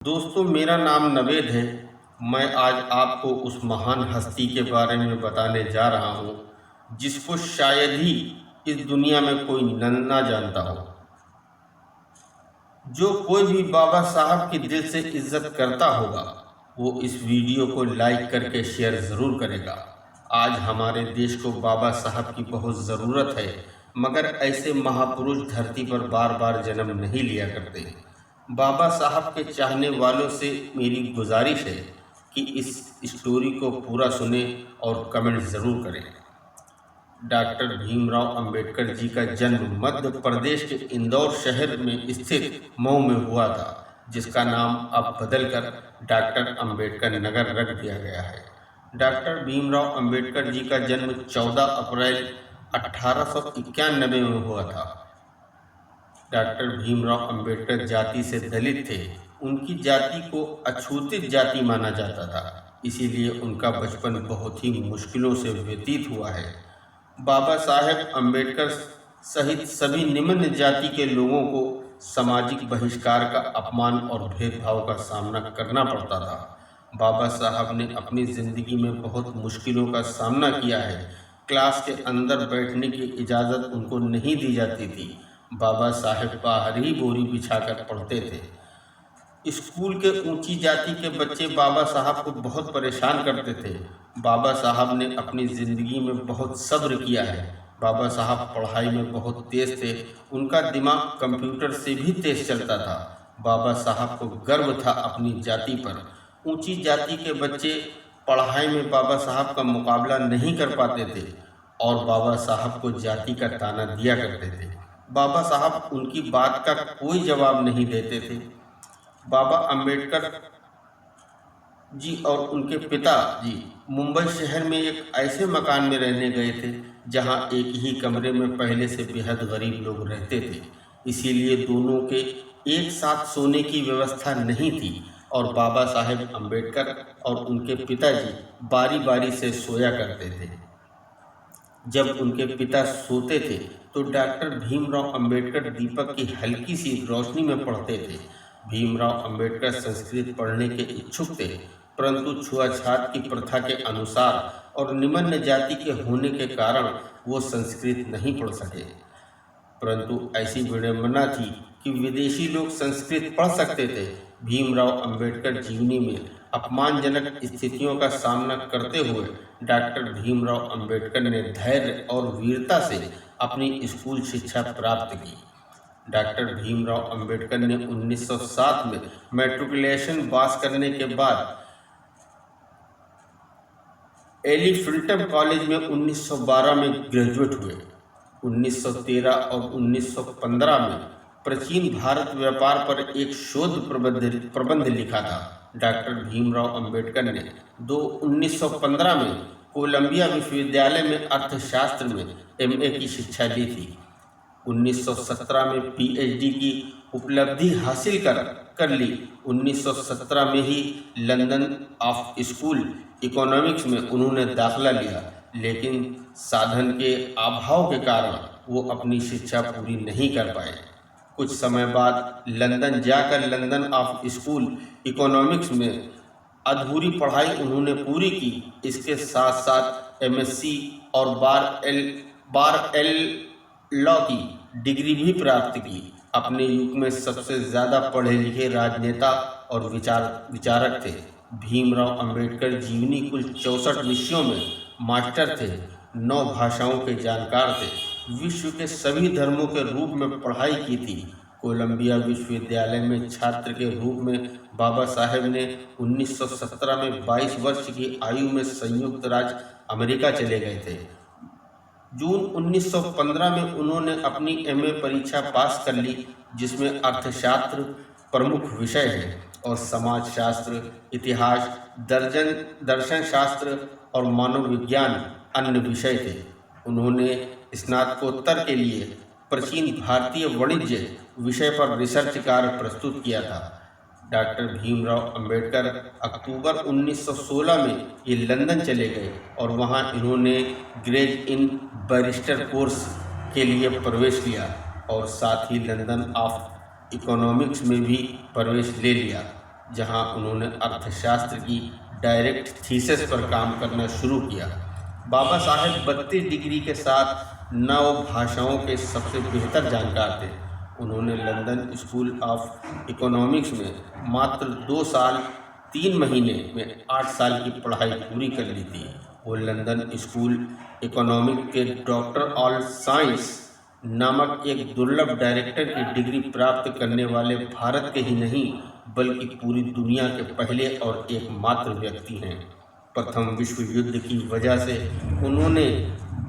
दोस्तों, मेरा नाम नवेद है। मैं आज आपको उस महान हस्ती के बारे में बताने जा रहा हूँ जिसको शायद ही इस दुनिया में कोई ना जानता हो। जो कोई भी बाबा साहब की दिल से इज्जत करता होगा वो इस वीडियो को लाइक करके शेयर ज़रूर करेगा। आज हमारे देश को बाबा साहब की बहुत ज़रूरत है, मगर ऐसे महापुरुष धरती पर बार बार जन्म नहीं लिया करते। बाबा साहब के चाहने वालों से मेरी गुजारिश है कि इस स्टोरी को पूरा सुने और कमेंट ज़रूर करें। डॉक्टर भीमराव अंबेडकर जी का जन्म मध्य प्रदेश के इंदौर शहर में स्थित मऊ में हुआ था, जिसका नाम अब बदलकर डॉक्टर अंबेडकर नगर रख दिया गया है। डॉक्टर भीमराव अंबेडकर जी का जन्म 14 अप्रैल 1891 में हुआ था। डॉक्टर भीमराव अंबेडकर जाति से दलित थे। उनकी जाति को अछूतित जाति माना जाता था, इसीलिए उनका बचपन बहुत ही मुश्किलों से व्यतीत हुआ है। बाबा साहेब अंबेडकर सहित सभी निम्न जाति के लोगों को सामाजिक बहिष्कार का, अपमान और भेदभाव का सामना करना पड़ता था। बाबा साहब ने अपनी ज़िंदगी में बहुत मुश्किलों का सामना किया है। क्लास के अंदर बैठने की इजाज़त उनको नहीं दी जाती थी। बाबा साहेब बाहर ही बोरी बिछाकर पढ़ते थे। स्कूल के ऊंची जाति के बच्चे बाबा साहब को बहुत परेशान करते थे। बाबा साहब ने अपनी ज़िंदगी में बहुत सब्र किया है। बाबा साहब पढ़ाई में बहुत तेज़ थे। उनका दिमाग कंप्यूटर से भी तेज़ चलता था। बाबा साहब को गर्व था अपनी जाति पर। ऊंची जाति के बच्चे पढ़ाई में बाबा साहब का मुकाबला नहीं कर पाते थे और बाबा साहब को जाति का ताना दिया करते थे। बाबा साहब उनकी बात का कोई जवाब नहीं देते थे। बाबा अंबेडकर जी और उनके पिता जी मुंबई शहर में एक ऐसे मकान में रहने गए थे जहां एक ही कमरे में पहले से बेहद गरीब लोग रहते थे। इसीलिए दोनों के एक साथ सोने की व्यवस्था नहीं थी और बाबा साहेब अंबेडकर और उनके पिताजी बारी बारी से सोया करते थे। जब उनके पिता सोते थे तो डॉक्टर भीमराव अंबेडकर दीपक की हल्की सी रोशनी में पढ़ते थे। भीमराव अंबेडकर संस्कृत पढ़ने के इच्छुक थे, परंतु छुआछात की प्रथा के अनुसार और निम्न जाति के होने के कारण वो संस्कृत नहीं पढ़ सके। परंतु ऐसी विडंबना थी कि विदेशी लोग संस्कृत पढ़ सकते थे। भीमराव अंबेडकर जीवनी में अपमानजनक स्थितियों का सामना करते हुए डॉक्टर भीमराव अंबेडकर ने धैर्य और वीरता से अपनी स्कूल शिक्षा प्राप्त की। डॉक्टर भीमराव अंबेडकर ने 1907 में मैट्रिकुलेशन पास करने के बाद एलिफिंटन कॉलेज में 1912 में ग्रेजुएट हुए। 1913 और 1915 में प्राचीन भारत व्यापार पर एक शोध प्रबंध लिखा था। डॉक्टर भीमराव अंबेडकर ने 1915 में कोलंबिया विश्वविद्यालय में अर्थशास्त्र में एमए की शिक्षा ली थी। 1917 में पीएचडी की उपलब्धि हासिल कर ली। 1917 में ही लंदन ऑफ स्कूल इकोनॉमिक्स में उन्होंने दाखिला लिया, लेकिन साधन के अभाव के कारण वो अपनी शिक्षा पूरी नहीं कर पाए। कुछ समय बाद लंदन जाकर लंदन ऑफ स्कूल इकोनॉमिक्स में अधूरी पढ़ाई उन्होंने पूरी की। इसके साथ साथ एमएससी और बार एल लॉ की डिग्री भी प्राप्त की। अपने युग में सबसे ज़्यादा पढ़े लिखे राजनेता और विचारक थे। भीमराव अंबेडकर जीवनी कुल 64 विषयों में मास्टर थे। 9 भाषाओं के जानकार थे। विश्व के सभी धर्मों के रूप में पढ़ाई की थी। कोलंबिया विश्वविद्यालय में छात्र के रूप में बाबा साहेब ने 1917 में 22 वर्ष की आयु में संयुक्त राज्य अमेरिका चले गए थे। जून 1915 में उन्होंने अपनी एमए परीक्षा पास कर ली, जिसमें अर्थशास्त्र प्रमुख विषय है और समाजशास्त्र, इतिहास, दर्शन शास्त्र और मानव विज्ञान अन्य विषय थे। उन्होंने स्नातकोत्तर के लिए प्राचीन भारतीय वाणिज्य विषय पर रिसर्च कार्य प्रस्तुत किया था। डॉक्टर भीमराव अंबेडकर अक्टूबर 1916 में ये लंदन चले गए और वहाँ इन्होंने ग्रेड इन बैरिस्टर कोर्स के लिए प्रवेश लिया और साथ ही लंदन ऑफ इकोनॉमिक्स में भी प्रवेश ले लिया। जहां उन्होंने अर्थशास्त्र की डायरेक्ट थीसिस पर काम करना शुरू किया। बाबा साहेब 32 डिग्री के साथ 9 भाषाओं के सबसे बेहतर जानकार थे। उन्होंने लंदन स्कूल ऑफ इकोनॉमिक्स में मात्र 2 साल 3 महीने में 8 साल की पढ़ाई पूरी कर ली थी। वो लंदन स्कूल इकोनॉमिक के डॉक्टर ऑल साइंस नामक एक दुर्लभ डायरेक्टर की डिग्री प्राप्त करने वाले भारत के ही नहीं बल्कि पूरी दुनिया के पहले और एकमात्र व्यक्ति हैं। प्रथम विश्व युद्ध की वजह से उन्होंने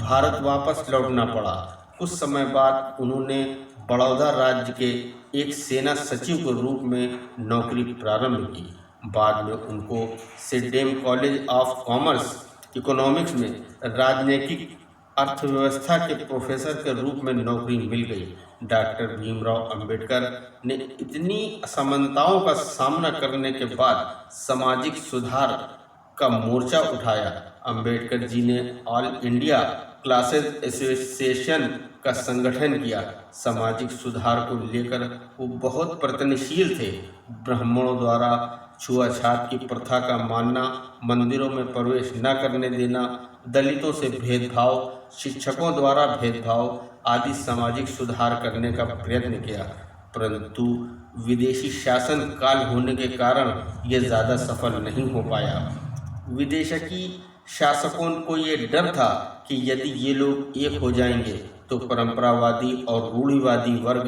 भारत वापस लौटना पड़ा। कुछ समय बाद उन्होंने बड़ौदा राज्य के एक सेना सचिव के रूप में नौकरी प्रारंभ की। बाद में उनको Sydenham college of commerce economics में राजनीतिक अर्थव्यवस्था के प्रोफेसर के रूप में नौकरी मिल गई। डॉक्टर भीमराव अंबेडकर ने इतनी असमानताओं का सामना करने के बाद सामाजिक सुधार का मोर्चा उठाया। अंबेडकर जी ने ऑल इंडिया क्लासेस एसोसिएशन का संगठन किया। सामाजिक सुधार को लेकर वो बहुत प्रयत्नशील थे। ब्राह्मणों द्वारा छुआछात की प्रथा का मानना, मंदिरों में प्रवेश न करने देना, दलितों से भेदभाव, शिक्षकों द्वारा भेदभाव आदि सामाजिक सुधार करने का प्रयत्न किया, परंतु विदेशी शासन काल होने के कारण यह ज़्यादा सफल नहीं हो पाया। विदेशी शासकों को ये डर था कि यदि ये लोग एक हो जाएंगे तो परंपरावादी और रूढ़िवादी वर्ग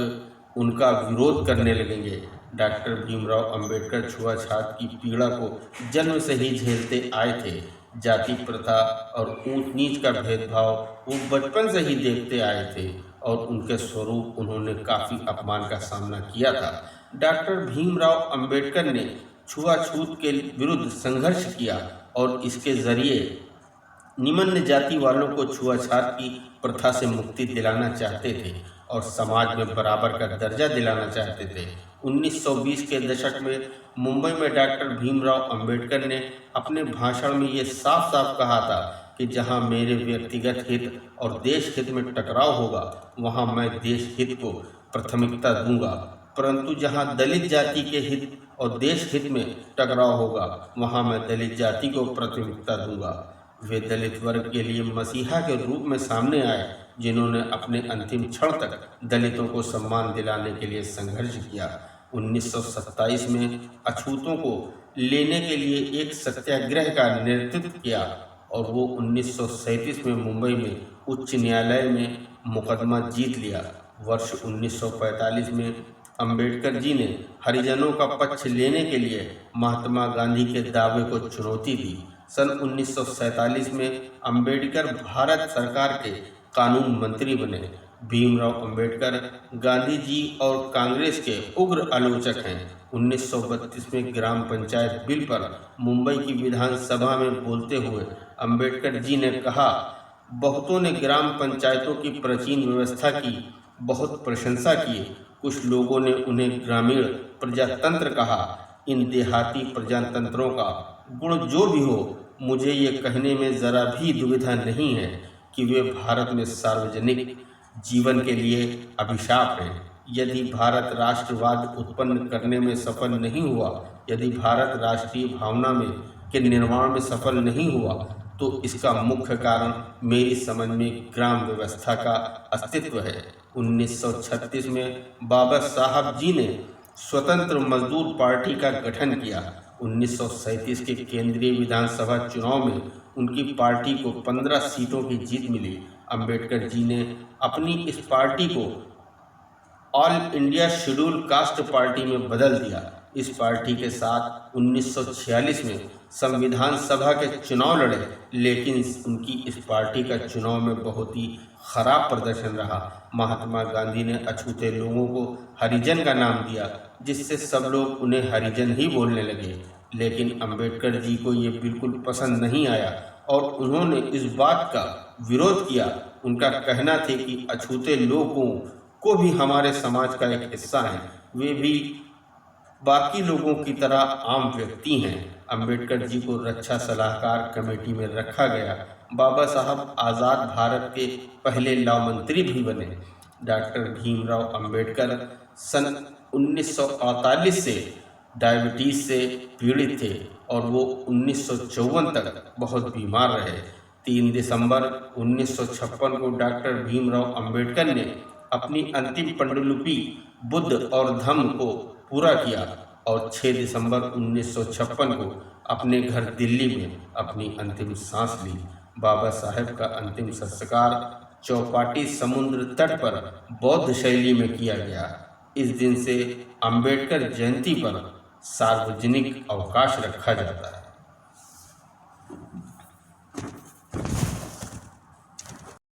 उनका विरोध करने लगेंगे। डॉक्टर भीमराव अंबेडकर छुआछात की पीड़ा को जन्म से ही झेलते आए थे। जाति प्रथा और ऊंच नीच का भेदभाव वो बचपन से ही देखते आए थे और उनके स्वरूप उन्होंने काफ़ी अपमान का सामना किया था। डॉक्टर भीमराव अंबेडकर ने छुआछूत के विरुद्ध संघर्ष किया और इसके जरिए निम्न जाति वालों को छुआछात की प्रथा से मुक्ति दिलाना चाहते थे और समाज में बराबर का दर्जा दिलाना चाहते थे। 1920 के दशक में मुंबई में डॉक्टर भीमराव अंबेडकर ने अपने भाषण में ये साफ साफ कहा था कि जहां मेरे व्यक्तिगत हित और देश हित में टकराव होगा वहां मैं देश हित को प्राथमिकता दूंगा, परंतु जहां दलित जाति के हित और देश हित में टकराव होगा वहां मैं दलित जाति को प्राथमिकता दूंगा। वे दलित वर्ग के लिए मसीहा के रूप में सामने आए, जिन्होंने अपने अंतिम क्षण तक दलितों को सम्मान दिलाने के लिए संघर्ष किया। 1927 में अछूतों को लेने के लिए एक सत्याग्रह का नेतृत्व किया और वो 1937 में मुंबई में उच्च न्यायालय में मुकदमा जीत लिया। वर्ष 1945 में अंबेडकर जी ने हरिजनों का पक्ष लेने के लिए महात्मा गांधी के दावे को चुनौती दी। सन 1947 में अंबेडकर भारत सरकार के कानून मंत्री बने। भीमराव अंबेडकर गांधी जी और कांग्रेस के उग्र आलोचक हैं। 1932 में ग्राम पंचायत बिल पर मुंबई की विधानसभा में बोलते हुए अंबेडकर जी ने कहा, बहुतों ने ग्राम पंचायतों की प्राचीन व्यवस्था की बहुत प्रशंसा की, कुछ लोगों ने उन्हें ग्रामीण प्रजातंत्र कहा। इन देहाती प्रजातंत्रों का गुण जो भी हो, मुझे ये कहने में ज़रा भी दुविधा नहीं है कि वे भारत में सार्वजनिक जीवन के लिए अभिशाप हैं। यदि भारत राष्ट्रवाद उत्पन्न करने में सफल नहीं हुआ, यदि भारत राष्ट्रीय भावना में के निर्माण में सफल नहीं हुआ, तो इसका मुख्य कारण मेरी समझ में ग्राम व्यवस्था का अस्तित्व है। 1936 में बाबा साहब जी ने स्वतंत्र मजदूर पार्टी का गठन किया। 1937 के केंद्रीय विधानसभा चुनाव में उनकी पार्टी को 15 सीटों की जीत मिली। अंबेडकर जी ने अपनी इस पार्टी को all India schedule caste party में बदल दिया। इस पार्टी के साथ 1946 में संविधान सभा के चुनाव लड़े, लेकिन उनकी इस पार्टी का चुनाव में बहुत ही खराब प्रदर्शन रहा। महात्मा गांधी ने अछूते लोगों को हरिजन का नाम दिया, जिससे सब लोग उन्हें हरिजन ही बोलने लगे, लेकिन अंबेडकर जी को ये बिल्कुल पसंद नहीं आया और उन्होंने इस बात का विरोध किया। उनका कहना था कि अछूते लोगों को भी हमारे समाज का एक हिस्सा है, वे भी बाकी लोगों की तरह आम व्यक्ति हैं। अंबेडकर जी को रक्षा सलाहकार कमेटी में रखा गया। बाबा साहब आज़ाद भारत के पहले लॉ मंत्री भी बने। डॉक्टर भीमराव अंबेडकर सन 1948 से डायबिटीज से पीड़ित थे और वो 1954 तक बहुत बीमार रहे। 3 दिसंबर 1956 को डॉक्टर भीमराव अंबेडकर ने अपनी अंतिम पांडुलिपि बुद्ध और धम्म को पूरा किया और 6 दिसंबर 1956 को अपने घर दिल्ली में अपनी अंतिम सांस ली। बाबा साहेब का अंतिम संस्कार चौपाटी समुद्र तट पर बौद्ध शैली में किया गया। इस दिन से अंबेडकर जयंती पर सार्वजनिक अवकाश रखा जाता है।